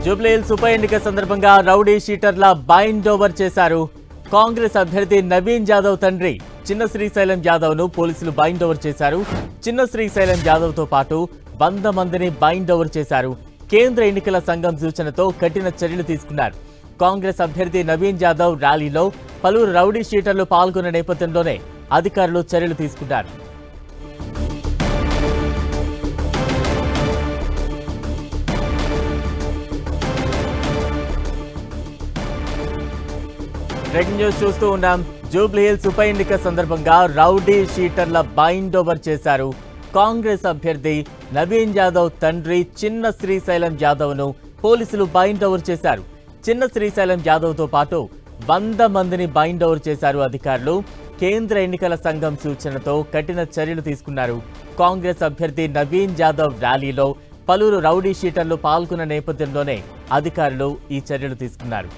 జూబ్లీహిల్స్ ఉప ఎన్నిక సందర్భంగా రౌడీ షీటర్ల బైండ్ ఓవర్ చేశారు. కాంగ్రెస్ అభ్యర్థి నవీన్ యాదవ్ తండ్రి చిన్న శ్రీశైలం యాదవ్ ను పోలీసులు బైండ్ ఓవర్ చేశారు. చిన్న శ్రీశైలం యాదవ్ తో పాటు 100 మందిని బైండ్ ఓవర్ చేశారు. కేంద్ర ఎన్నికల సంఘం సూచనతో కఠిన చర్యలు తీసుకున్నారు. కాంగ్రెస్ అభ్యర్థి నవీన్ యాదవ్ ర్యాలీలో పలువురు రౌడీ షీటర్లు పాల్గొన్న నేపథ్యంలోనే అధికారులు చర్యలు తీసుకున్నారు. బ్రేకింగ్ న్యూస్ చూస్తూ ఉన్నాం. జూబ్లీహిల్స్ ఉప ఎన్నిక సందర్భంగా రౌడీ షీటర్ల బైండ్ ఓవర్ చేశారు. కాంగ్రెస్ అభ్యర్థి నవీన్ యాదవ్ తండ్రి చిన్న శ్రీశైలం యాదవ్ ను పోలీసులు బైండ్ ఓవర్ చేశారు. చిన్న శ్రీశైలం యాదవ్ తో పాటు 100 మందిని బైండ్ ఓవర్ చేశారు అధికారులు. కేంద్ర ఎన్నికల సంఘం సూచనతో కఠిన చర్యలు తీసుకున్నారు. కాంగ్రెస్ అభ్యర్థి నవీన్ యాదవ్ ర్యాలీలో పలువురు రౌడీ షీటర్లు పాల్గొన్న నేపథ్యంలోనే అధికారులు ఈ చర్యలు తీసుకున్నారు.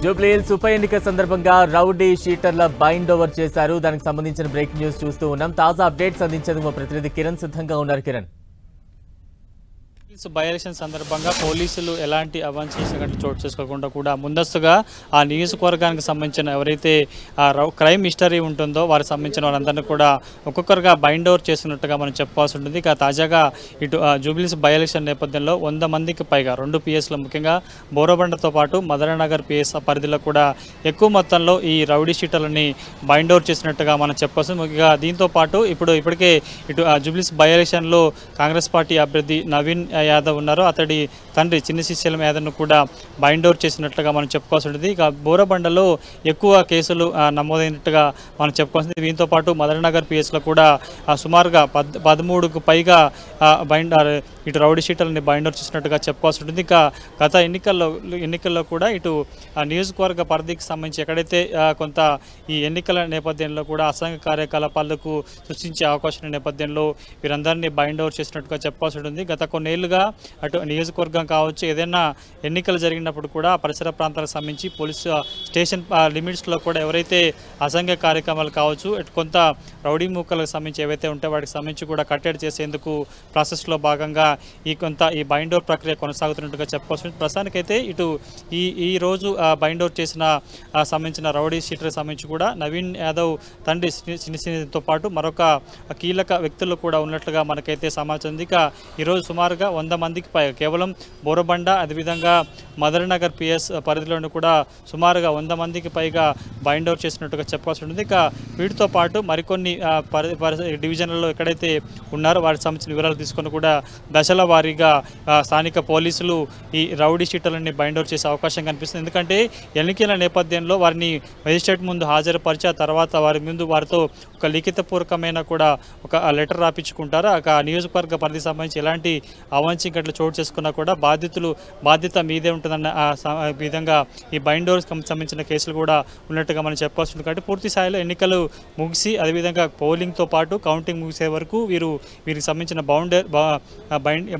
జూబ్లీహిల్స్ ఉప ఎన్నిక సందర్భంగా రౌడీ షీటర్ల బైండ్ ఓవర్ చేశారు. దానికి సంబంధించిన బ్రేకింగ్ న్యూస్ చూస్తూ ఉన్నాం. తాజా అప్డేట్స్ అందించేందుకు మా ప్రతినిధి కిరణ్ సిద్ధంగా ఉన్నారు. కిరణ్, బై ఎలక్షన్ సందర్భంగా పోలీసులు ఎలాంటి అవాంఛనీయ చోటు చేసుకోకుండా కూడా ముందస్తుగా ఆ నియోజకవర్గానికి సంబంధించిన ఎవరైతే క్రైమ్ హిస్టరీ ఉంటుందో వారికి సంబంధించిన వాళ్ళందరినీ కూడా ఒక్కొక్కరుగా బైండ్ ఓవర్ చేసినట్టుగా మనం చెప్పుకోవాల్సి ఉంటుంది. ఇక తాజాగా ఇటు జూబ్లీహిల్స్ బై ఎలక్షన్ నేపథ్యంలో 100 మందికి పైగా 2 పిఎస్లో ముఖ్యంగా బోరబండతో పాటు మదననగర్ పిఎస్ పరిధిలో కూడా ఎక్కువ మొత్తంలో ఈ రౌడీ షీటర్లని బైండ్ ఓవర్ చేసినట్టుగా మనం చెప్పుకోవచ్చు. ముఖ్యంగా దీంతో పాటు ఇప్పటికే ఇటు జూబ్లీహిల్స్ బై ఎలక్షన్లో కాంగ్రెస్ పార్టీ అభ్యర్థి నవీన్ యాదవ్ ఉన్నారు. అతడి తండ్రి చిన్న శ్రీశైలం యాదవ్ను కూడా బైండ్ ఓవర్ చేసినట్లుగా మనం చెప్పుకోవాల్సి ఉంటుంది. ఇక బోరబండలో ఎక్కువ కేసులు నమోదైనట్టుగా మనం చెప్పుకోవాల్సింది. దీంతో పాటు మదననగర్ పిఎస్లో కూడా సుమారుగా 13కు పైగా ఇటు రౌడీ షీటర్లని బైండ్ ఓవర్ చేసినట్టుగా చెప్పుకోవాల్సి ఉంటుంది. ఇక గత ఎన్నికల్లో కూడా ఇటు నియోజకవర్గ పరిధికి సంబంధించి ఎక్కడైతే కొంత ఈ ఎన్నికల నేపథ్యంలో కూడా అసాంఘిక కార్యకలాపాలకు సృష్టించే అవకాశం నేపథ్యంలో వీరందరినీ బైండ్ ఓవర్ చేసినట్టుగా చెప్పుకోవాల్సి ఉంటుంది. గత కొన్నేళ్లుగా అటు నియోజకవర్గం కావచ్చు, ఏదైనా ఎన్నికలు జరిగినప్పుడు కూడా పరిసర ప్రాంతాలకు సంబంధించి పోలీసు స్టేషన్ లిమిట్స్లో కూడా ఎవరైతే అసాంఘిక కార్యక్రమాలు కావచ్చు, కొంత రౌడీ మూకలకు సంబంధించి ఏవైతే ఉంటే వాటికి సంబంధించి కూడా కట్టడి చేసేందుకు ప్రాసెస్లో భాగంగా ఈ బైండ్ ఓవర్ ప్రక్రియ కొనసాగుతున్నట్టుగా చెప్పుకోవచ్చు. ప్రస్తుతానికైతే ఇటు ఈ రోజు బైండ్ ఓవర్ చేసిన సంబంధించిన రౌడీ షీటర్ సంబంధించి కూడా నవీన్ యాదవ్ తండ్రి చిన్నతో పాటు మరొక కీలక వ్యక్తులు కూడా ఉన్నట్లుగా మనకైతే సమాచారం ఉంది. ఇక ఈరోజు సుమారుగా 100 మందికి పైగా కేవలం బోరబండ అదేవిధంగా మదననగర్ పిఎస్ పరిధిలోని కూడా సుమారుగా 100 మందికి పైగా బైండ్ ఓవర్ చేసినట్టుగా చెప్పాల్సి ఉంటుంది. ఇక వీటితో పాటు మరికొన్ని డివిజన్లలో ఎక్కడైతే ఉన్నారో వారికి సంబంధించిన వివరాలు తీసుకొని కూడా దశల వారీగా స్థానిక పోలీసులు ఈ రౌడీ షీటర్లని బైండ్ ఓవర్ చేసే అవకాశం కనిపిస్తుంది. ఎందుకంటే ఎన్నికల నేపథ్యంలో వారిని మెజిస్ట్రేట్ ముందు హాజరుపరిచి ఆ తర్వాత వారితో ఒక లిఖితపూర్వకమైన కూడా ఒక లెటర్ రాపించుకుంటారు. ఆ నియోజకవర్గ పరిధికి సంబంధించి ఎలాంటి అవాంఛనీయ ఘటనలు చోటు చేసుకున్నా కూడా బాధ్యత మీదే ఉంటుందన్న విధంగా ఈ బైండ్ ఓవర్స్ సంబంధించిన కేసులు కూడా ఉన్నట్టుగా మనం చెప్పాల్సి ఉంటుంది. కాబట్టి పూర్తి స్థాయిలో ఎన్నికలు ముగిసి అదేవిధంగా పోలింగ్తో పాటు కౌంటింగ్ ముగిసే వరకు వీరికి సంబంధించిన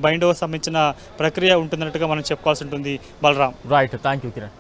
బైండ్ ఓవర్ సంబంధించిన ప్రక్రియ ఉంటున్నట్టుగా మనం చెప్పుకోవాల్సి ఉంటుంది. Balaram, right, thank you Kiran.